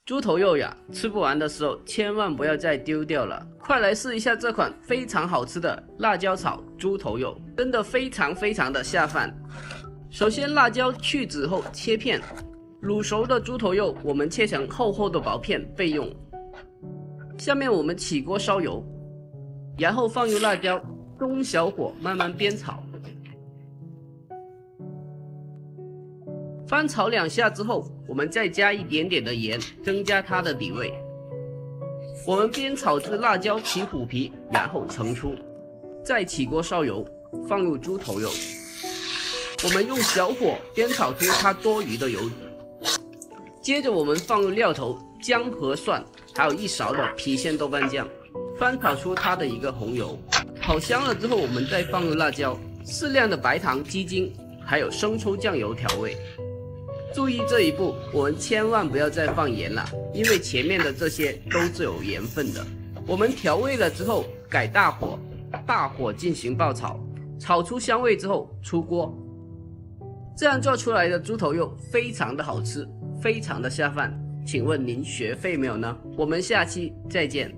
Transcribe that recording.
猪头肉呀，吃不完的时候千万不要再丢掉了，快来试一下这款非常好吃的辣椒炒猪头肉，真的非常的下饭。首先辣椒去籽后切片，卤熟的猪头肉我们切成厚厚的薄片备用。下面我们起锅烧油，然后放入辣椒，中小火慢慢煸炒。翻炒2下之后，我们再加一点点的盐，增加它的底味。我们煸炒至辣椒起虎皮，然后盛出。再起锅烧油，放入猪头肉。我们用小火煸炒出它多余的油脂。接着我们放入料头、姜和蒜，还有1勺的郫县豆瓣酱，翻炒出它的一个红油。炒香了之后，我们再放入辣椒、适量的白糖、鸡精，还有生抽酱油调味。注意这一步，我们千万不要再放盐了，因为前面的这些都是有盐分的。我们调味了之后，改大火进行爆炒，炒出香味之后出锅。这样做出来的猪头肉非常的好吃，非常的下饭。请问您学会没有呢？我们下期再见。